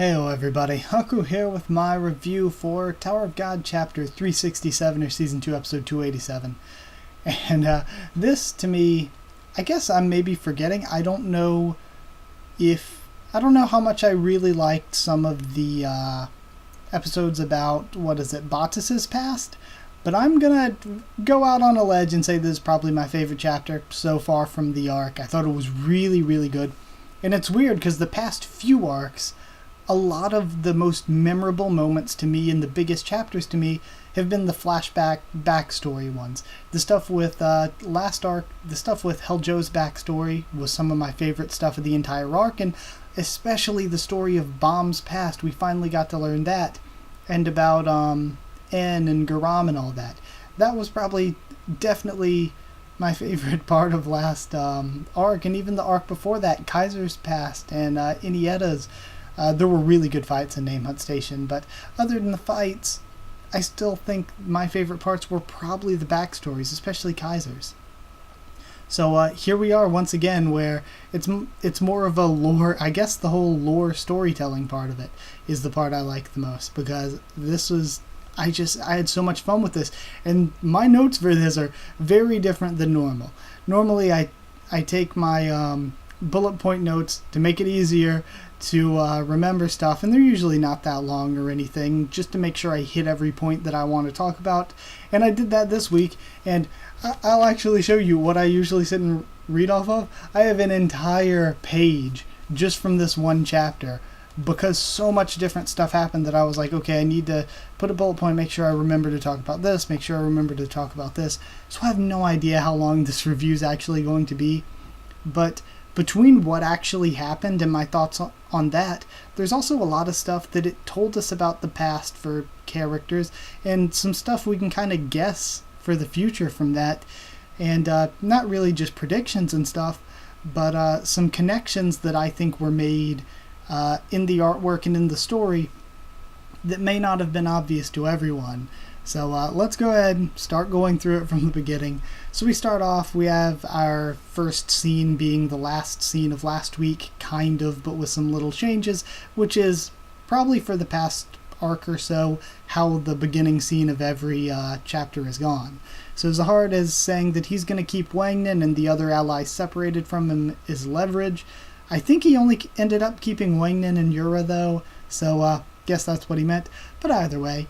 Heyo everybody, Haku here with my review for Tower of God Chapter 367 or Season 2 Episode 287. And this to me, I guess I'm maybe forgetting. I don't know how much I really liked some of the episodes about, Bottas's past. But I'm gonna go out on a ledge and say this is probably my favorite chapter so far from the arc. I thought it was really, really good. And it's weird because the past few arcs, a lot of the most memorable moments to me and the biggest chapters to me have been the flashback backstory ones. The stuff with last arc, the stuff with Heljo's backstory was some of my favorite stuff of the entire arc, and especially the story of Bomb's past. We finally got to learn that, and about En and Garam and all that. That was probably definitely my favorite part of last arc, and even the arc before that, Kaiser's past and Inietta's. There were really good fights in Name Hunt Station, but other than the fights, I still think my favorite parts were probably the backstories, especially Kaiser's. So here we are once again, where it's more of a lore. I guess the whole lore storytelling part of it is the part I like the most, because this was I had so much fun with this, and my notes for this are very different than normal. Normally, I take my bullet point notes to make it easier to remember stuff, and they're usually not that long or anything, just to make sure I hit every point that I want to talk about. And I did that this week, and I'll actually show you what I usually sit and read off of. I have an entire page just from this one chapter, because so much different stuff happened that I was like, okay, I need to put a bullet point, make sure I remember to talk about this, make sure I remember to talk about this. So I have no idea how long this review is actually going to be, but between what actually happened and my thoughts on that, there's also a lot of stuff that it told us about the past for characters, and some stuff we can kind of guess for the future from that, and not really just predictions and stuff, but some connections that I think were made in the artwork and in the story that may not have been obvious to everyone. So let's go ahead and start going through it from the beginning. So we start off, we have our first scene being the last scene of last week, kind of, but with some little changes, which is probably for the past arc or so, how the beginning scene of every chapter is gone. So Zahard is saying that he's going to keep Wang Nin, and the other ally separated from him is Leverage. I think he only ended up keeping Wang Nin and Yura though, so guess that's what he meant. But either way,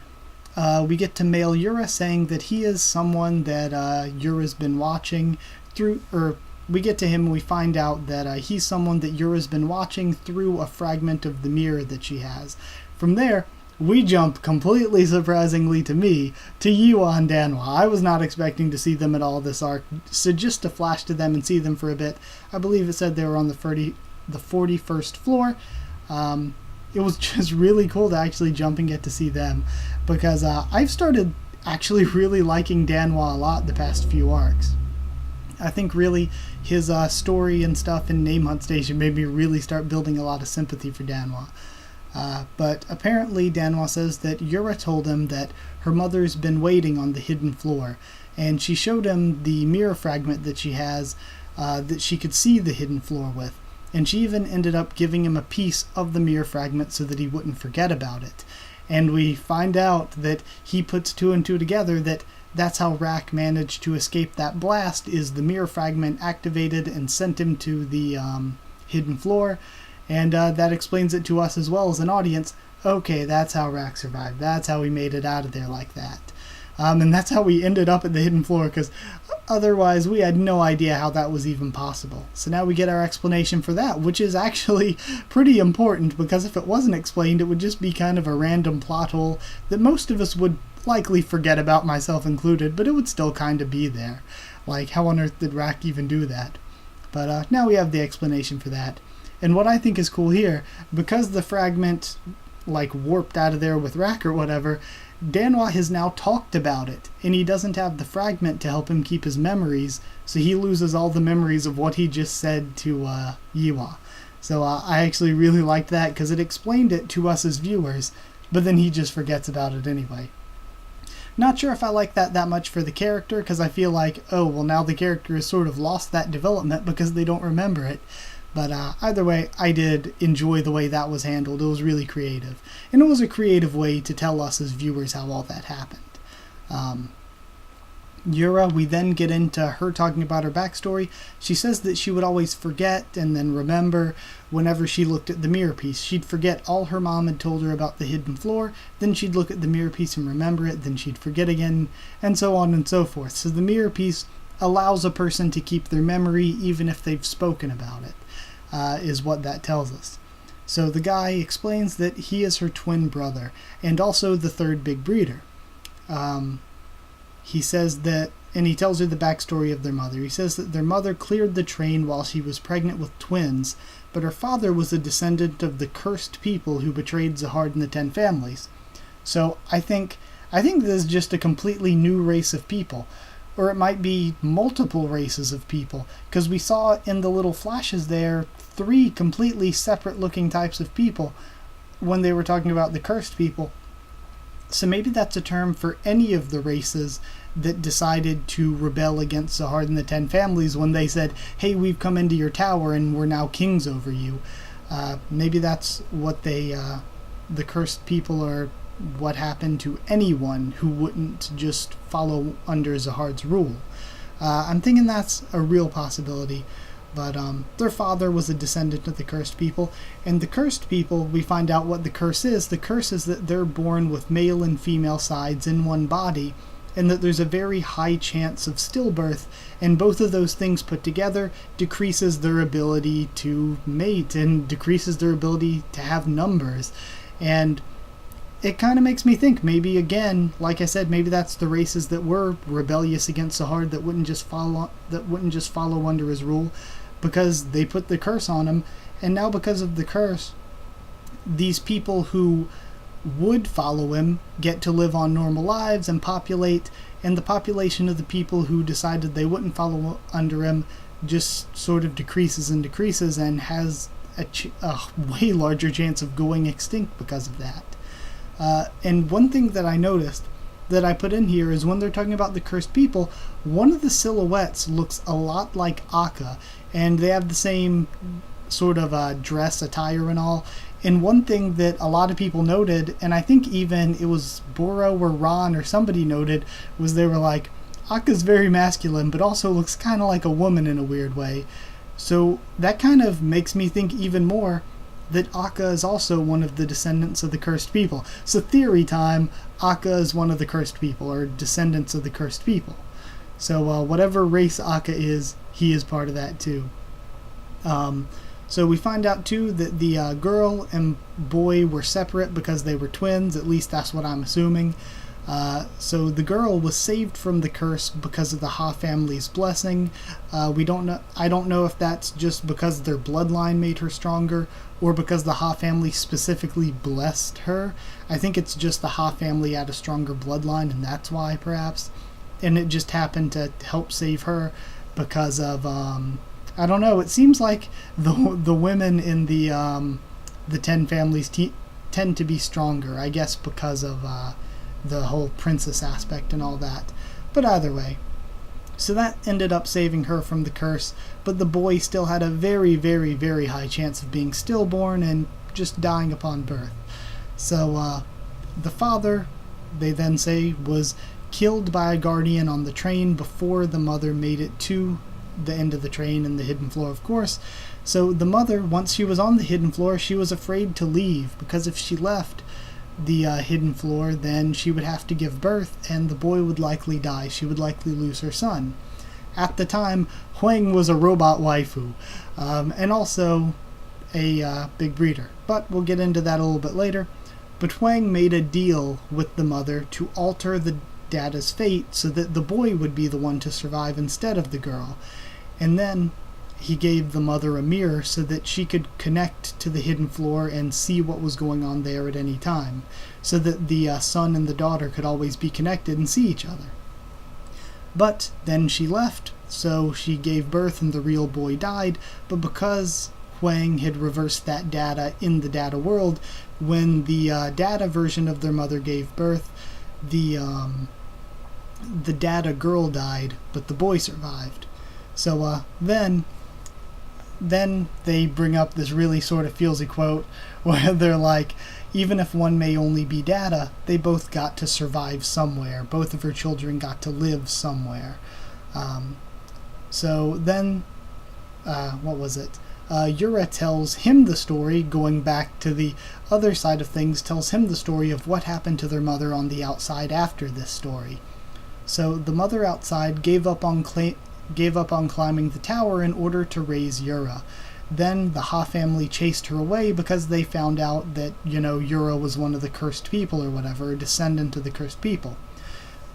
we get to male Yura saying that he is someone that Yura's been watching through, or we get to him and we find out that he's someone that Yura's been watching through a fragment of the mirror that she has. From there, we jump, completely surprisingly to me, to Yua and Danwa. I was not expecting to see them at all this arc, so just to flash to them and see them for a bit. I believe it said they were on the 41st floor. It was just really cool to actually jump and get to see them, because I've started actually really liking Danwa a lot the past few arcs. I think really his story and stuff in Name Hunt Station made me really start building a lot of sympathy for Danwa. But apparently Danwa says that Yura told him that her mother's been waiting on the hidden floor, and she showed him the mirror fragment that she has that she could see the hidden floor with. And she even ended up giving him a piece of the mirror fragment so that he wouldn't forget about it. And we find out that he puts two and two together, that that's how Rack managed to escape that blast, is the mirror fragment activated and sent him to the hidden floor. And that explains it to us as well as an audience. Okay, that's how Rack survived. That's how he made it out of there like that. And that's how we ended up at the hidden floor, because otherwise we had no idea how that was even possible. So now we get our explanation for that, which is actually pretty important, because if it wasn't explained, it would just be kind of a random plot hole that most of us would likely forget about, myself included, but it would still kind of be there. Like, how on earth did Rack even do that? But now we have the explanation for that. And what I think is cool here, because the fragment warped out of there with Rack or whatever, Danwa has now talked about it, and he doesn't have the fragment to help him keep his memories, so he loses all the memories of what he just said to Yua. So I actually really liked that, because it explained it to us as viewers, but then he just forgets about it anyway. Not sure if I like that much for the character, because I feel like, oh, well, now the character has sort of lost that development because they don't remember it. But either way, I did enjoy the way that was handled. It was really creative. And it was a creative way to tell us as viewers how all that happened. Yura, we then get into her talking about her backstory. She says that she would always forget and then remember whenever she looked at the mirror piece. She'd forget all her mom had told her about the hidden floor, then she'd look at the mirror piece and remember it, then she'd forget again, and so on and so forth. So the mirror piece allows a person to keep their memory even if they've spoken about it, is what that tells us. So the guy explains that he is her twin brother, and also the third big breeder. He says that, and he tells her the backstory of their mother. He says that their mother cleared the train while she was pregnant with twins, but her father was a descendant of the cursed people who betrayed Zahard and the 10 families. So I think this is just a completely new race of people. Or it might be multiple races of people, because we saw in the little flashes there 3 completely separate looking types of people when they were talking about the cursed people. So maybe that's a term for any of the races that decided to rebel against Zahard and the 10 families when they said, hey, we've come into your tower and we're now kings over you. Maybe that's what the cursed people are, what happened to anyone who wouldn't just follow under Zahard's rule. I'm thinking that's a real possibility. But their father was a descendant of the cursed people, and the cursed people, we find out what the curse is. The curse is that they're born with male and female sides in one body, and that there's a very high chance of stillbirth, and both of those things put together decreases their ability to mate, and decreases their ability to have numbers. And it kind of makes me think, maybe again, like I said, maybe that's the races that were rebellious against Zahard, that wouldn't just follow under his rule, because they put the curse on him. And now because of the curse, these people who would follow him get to live on normal lives and populate, and the population of the people who decided they wouldn't follow under him just sort of decreases and has a way larger chance of going extinct because of that. And one thing that I noticed that I put in here is when they're talking about the cursed people, one of the silhouettes looks a lot like Akka, and they have the same sort of dress, attire and all. And one thing that a lot of people noted, and I think even it was Boro or Ron or somebody noted, was they were like, Akka's very masculine, but also looks kind of like a woman in a weird way. So that kind of makes me think even more that Akka is also one of the descendants of the cursed people. So theory time, Akka is one of the cursed people, or descendants of the cursed people. So whatever race Akka is, he is part of that too. So we find out too that the girl and boy were separate because they were twins, at least that's what I'm assuming. So the girl was saved from the curse because of the Ha family's blessing. We don't know. I don't know if that's just because their bloodline made her stronger, or because the Ha family specifically blessed her. I think it's just the Ha family had a stronger bloodline, and that's why, perhaps. And it just happened to help save her because of I don't know. It seems like the women in the 10 families tend to be stronger. I guess because of the whole princess aspect and all that. But either way, so that ended up saving her from the curse, but the boy still had a very, very, very high chance of being stillborn and just dying upon birth. So the father, they then say, was killed by a guardian on the train before the mother made it to the end of the train and the hidden floor, of course. So the mother, once she was on the hidden floor, she was afraid to leave, because if she left the hidden floor, then she would have to give birth, and the boy would likely die. She would likely lose her son. At the time, Huang was a robot waifu, and also a big breeder. But we'll get into that a little bit later. But Huang made a deal with the mother to alter the dada's fate so that the boy would be the one to survive instead of the girl. And then he gave the mother a mirror so that she could connect to the hidden floor and see what was going on there at any time, so that the son and the daughter could always be connected and see each other. But then she left, so she gave birth and the real boy died, but because Huang had reversed that data in the data world, when the data version of their mother gave birth, the data girl died, but the boy survived. So then then they bring up this really sort of feelsy quote where they're like, even if one may only be data, they both got to survive somewhere. Both of her children got to live somewhere. So then, what was it? Yura tells him the story, going back to the other side of things, tells him the story of what happened to their mother on the outside after this story. So the mother outside gave up on climbing the tower in order to raise Yura. Then the Ha family chased her away because they found out that, Yura was one of the cursed people or whatever, a descendant of the cursed people.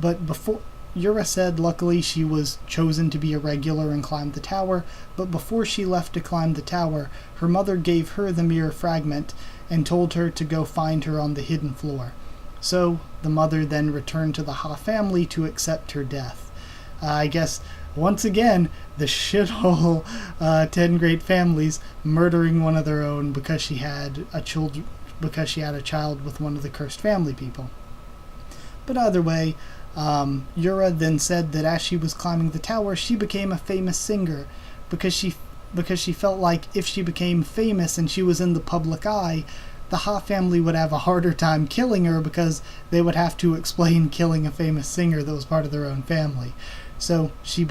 But before Yura said luckily she was chosen to be a regular and climbed the tower, but before she left to climb the tower, her mother gave her the mirror fragment and told her to go find her on the hidden floor. So the mother then returned to the Ha family to accept her death. I guess once again, the shithole 10 great families murdering one of their own because she had a child with one of the cursed family people. But either way, Yura then said that as she was climbing the tower, she became a famous singer because she felt like if she became famous and she was in the public eye, the Ha family would have a harder time killing her because they would have to explain killing a famous singer that was part of their own family. So she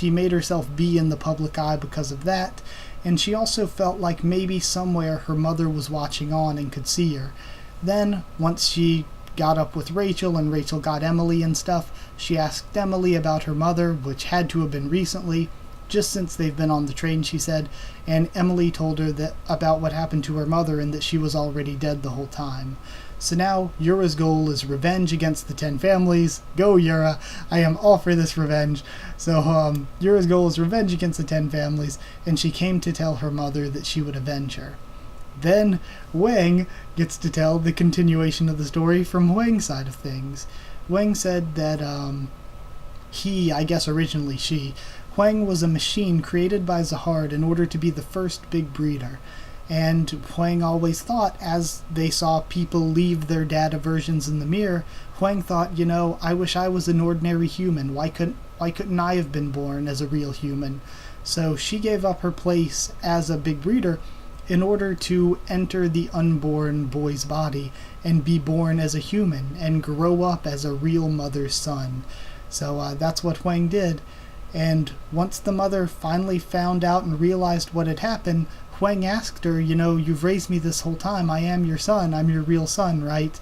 made herself be in the public eye because of that, and she also felt like maybe somewhere her mother was watching on and could see her. Then, once she got up with Rachel and Rachel got Emily and stuff, she asked Emily about her mother, which had to have been recently, just since they've been on the train, she said, and Emily told her that about what happened to her mother and that she was already dead the whole time. So now Yura's goal is revenge against the 10 families. Go Yura! I am all for this revenge. So Yura's goal is revenge against the 10 families, and she came to tell her mother that she would avenge her. Then Wang gets to tell the continuation of the story from Wang's side of things. Wang said that Huang was a machine created by Zahard in order to be the first big breeder. And Huang always thought, as they saw people leave their data versions in the mirror, Huang thought, I wish I was an ordinary human. Why couldn't I have been born as a real human? So she gave up her place as a big breeder in order to enter the unborn boy's body and be born as a human and grow up as a real mother's son. So that's what Huang did. And once the mother finally found out and realized what had happened, Huang asked her, you've raised me this whole time. I am your son. I'm your real son, right?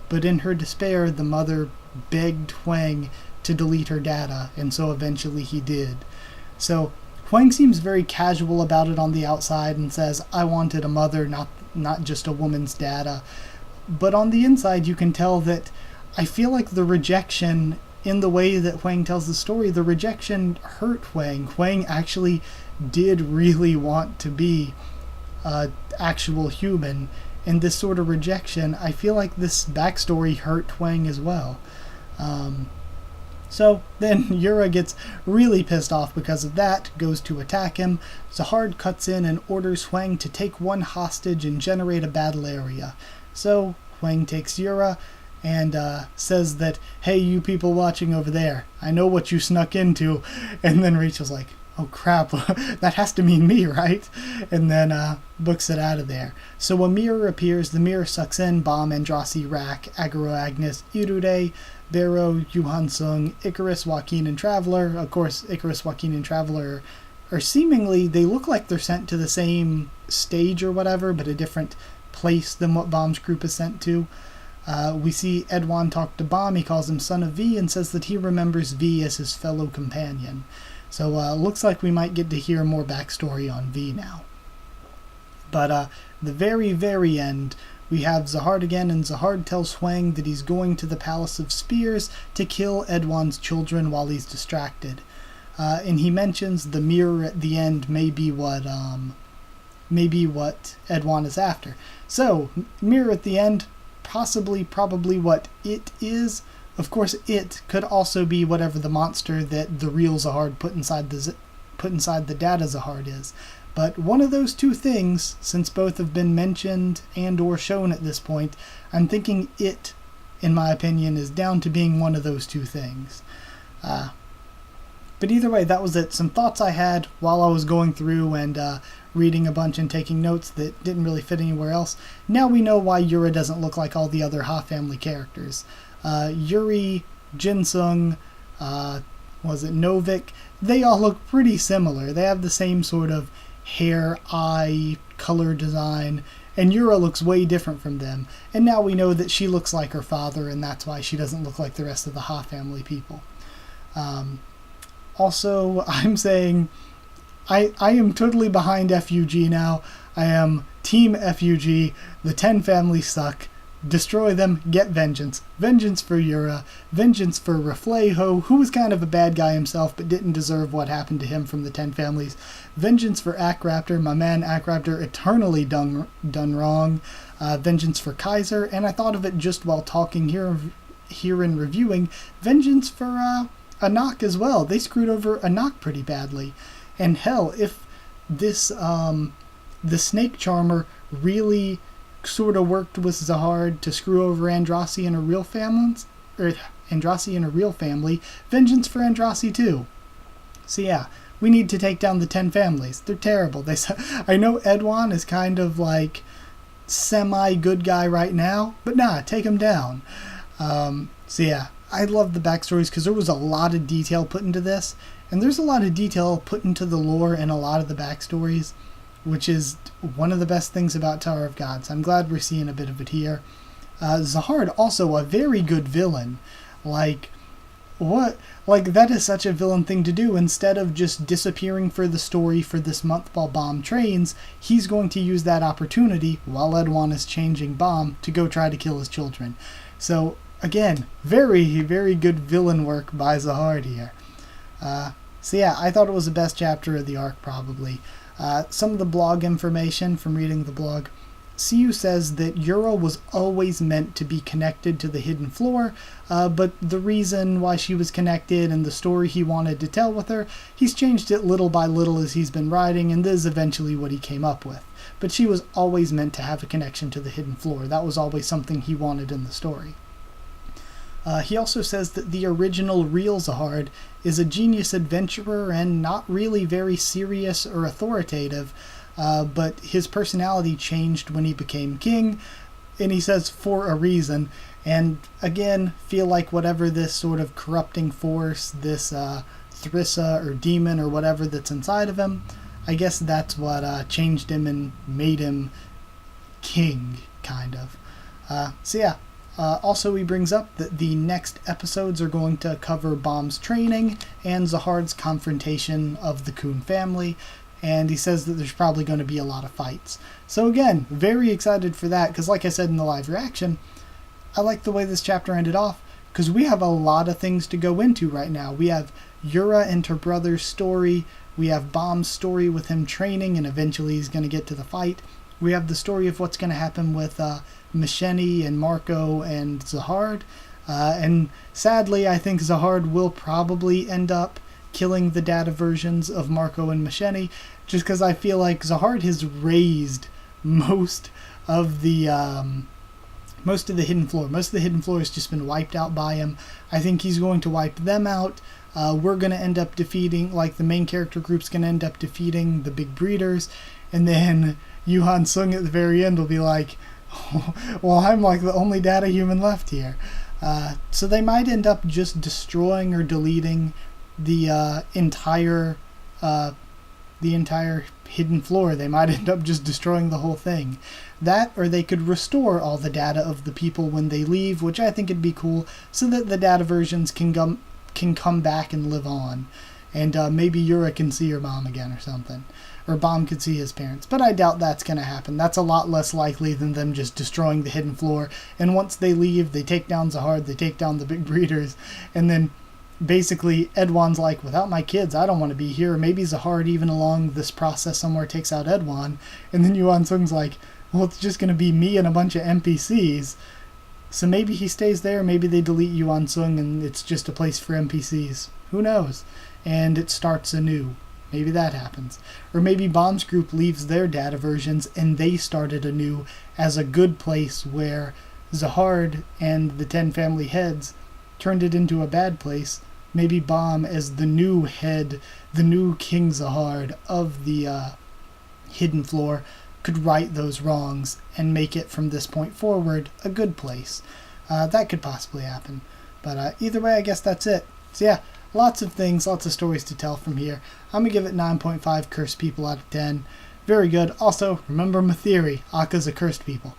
But in her despair, the mother begged Huang to delete her data, and so eventually he did. So Huang seems very casual about it on the outside and says, I wanted a mother, not just a woman's data. But on the inside, you can tell that I feel like the rejection, in the way that Huang tells the story, the rejection hurt Huang. Huang actually did really want to be an actual human, and this sort of rejection, I feel like this backstory hurt Huang as well. So then Yura gets really pissed off because of that, goes to attack him. Zahard cuts in and orders Huang to take one hostage and generate a battle area. So Huang takes Yura and says that, hey, you people watching over there, I know what you snuck into. And then Rachel's like, oh crap, that has to mean me, right? And then books it out of there. So a mirror appears. The mirror sucks in Bomb, Andrasi, Rak, Agaro, Agnes, Irude, Barrow, Yuhansung, Icarus, Joaquin, and Traveler. Of course, Icarus, Joaquin, and Traveler are seemingly, they look like they're sent to the same stage or whatever, but a different place than what Bomb's group is sent to. We see Edwan talk to Bomb. He calls him Son of V and says that he remembers V as his fellow companion. So looks like we might get to hear more backstory on V now. But the very, very end, we have Zahard again, and Zahard tells Huang that he's going to the Palace of Spears to kill Edwan's children while he's distracted. And he mentions the mirror at the end may be what Edwan is after. So, mirror at the end, probably what it is. Of course, it could also be whatever the monster that the real Zahard put inside the data Zahard is. But one of those two things, since both have been mentioned and or shown at this point, I'm thinking it, in my opinion, is down to being one of those two things. But either way, that was it. Some thoughts I had while I was going through and reading a bunch and taking notes that didn't really fit anywhere else. Now we know why Yura doesn't look like all the other Ha family characters. Yuri, Jinsung, was it Novik? They all look pretty similar. They have the same sort of hair, eye, color design, and Yura looks way different from them. And now we know that she looks like her father, and that's why she doesn't look like the rest of the Ha family people. Also, I'm saying I am totally behind FUG now. I am Team FUG. The 10 families suck. Destroy them, get vengeance. Vengeance for Yura. Vengeance for Reflejo, who was kind of a bad guy himself but didn't deserve what happened to him from the 10 families. Vengeance for Akraptor, my man Akraptor eternally done wrong. Vengeance for Kaiser, and I thought of it just while talking here in reviewing. Vengeance for Anak as well. They screwed over Anak pretty badly. And hell, if this the Snake Charmer really sort of worked with Zahard to screw over Andrasi and her real family, vengeance for Andrasi too. So yeah, we need to take down the 10 families. They're terrible. I know Edwan is kind of like semi-good guy right now, but nah, take him down. So yeah, I love the backstories because there was a lot of detail put into this, and there's a lot of detail put into the lore and a lot of the backstories, which is one of the best things about Tower of Gods. I'm glad we're seeing a bit of it here. Zahard, also a very good villain. Like, what? Like, that is such a villain thing to do. Instead of just disappearing for the story for this month while Bomb trains, he's going to use that opportunity, while Edwan is changing Bomb, to go try to kill his children. So, again, very, very good villain work by Zahard here. So yeah, I thought it was the best chapter of the arc, probably. Some of the blog information from reading the blog. Siu says that Yura was always meant to be connected to the hidden floor, but the reason why she was connected and the story he wanted to tell with her, he's changed it little by little as he's been writing, and this is eventually what he came up with. But she was always meant to have a connection to the hidden floor. That was always something he wanted in the story. He also says that the original real Zahard is a genius adventurer and not really very serious or authoritative, but his personality changed when he became king, and he says for a reason. And again, feel like whatever this sort of corrupting force, this Thrissa or demon or whatever that's inside of him, I guess that's what changed him and made him king, kind of. So yeah. Also, he brings up that the next episodes are going to cover Bomb's training and Zahard's confrontation of the Khun family, and he says that there's probably going to be a lot of fights. So again, very excited for that, because like I said in the live reaction, I like the way this chapter ended off, because we have a lot of things to go into right now. We have Yura and her brother's story, we have Bomb's story with him training, and eventually he's going to get to the fight. We have the story of what's going to happen with Misheni and Marco and Zahard. And sadly, I think Zahard will probably end up killing the data versions of Marco and Misheni, just because I feel like Zahard has raised most of the hidden floor. Most of the hidden floor has just been wiped out by him. I think he's going to wipe them out. We're going to end up defeating, like the main character group's going to end up defeating the big breeders, and then Yuhan Sung at the very end will be like, well, I'm like the only data human left here. So they might end up just destroying or deleting the entire hidden floor. They might end up just destroying the whole thing. That, or they could restore all the data of the people when they leave, which I think would be cool, so that the data versions can come back and live on. And maybe Yura can see her mom again or something. Or Bomb could see his parents. But I doubt that's going to happen. That's a lot less likely than them just destroying the hidden floor. And once they leave, they take down Zahard, they take down the big breeders. And then basically Edwan's like, without my kids, I don't want to be here. Or maybe Zahard, even along this process somewhere, takes out Edwan. And then Yuan Sung's like, well, it's just going to be me and a bunch of NPCs. So maybe he stays there. Maybe they delete Yuan Sung and it's just a place for NPCs. Who knows? And it starts anew. Maybe that happens. Or maybe Bomb's group leaves their data versions and they started anew as a good place where Zahard and the 10 family heads turned it into a bad place. Maybe Bomb as the new head, the new King Zahard of the hidden floor could right those wrongs and make it from this point forward a good place. That could possibly happen. But either way, I guess that's it. So yeah, lots of things, lots of stories to tell from here. I'm going to give it 9.5 cursed people out of 10. Very good. Also, remember my theory. Akka's a cursed people.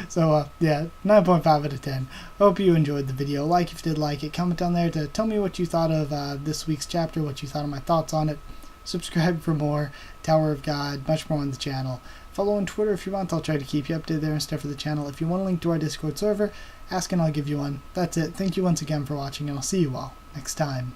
So, yeah, 9.5 out of 10. Hope you enjoyed the video. Like if you did like it. Comment down there to tell me what you thought of this week's chapter, what you thought of my thoughts on it. Subscribe for more Tower of God, much more on the channel. Follow on Twitter if you want. I'll try to keep you updated there and stuff for the channel. If you want a link to our Discord server, ask and I'll give you one. That's it. Thank you once again for watching, and I'll see you all next time.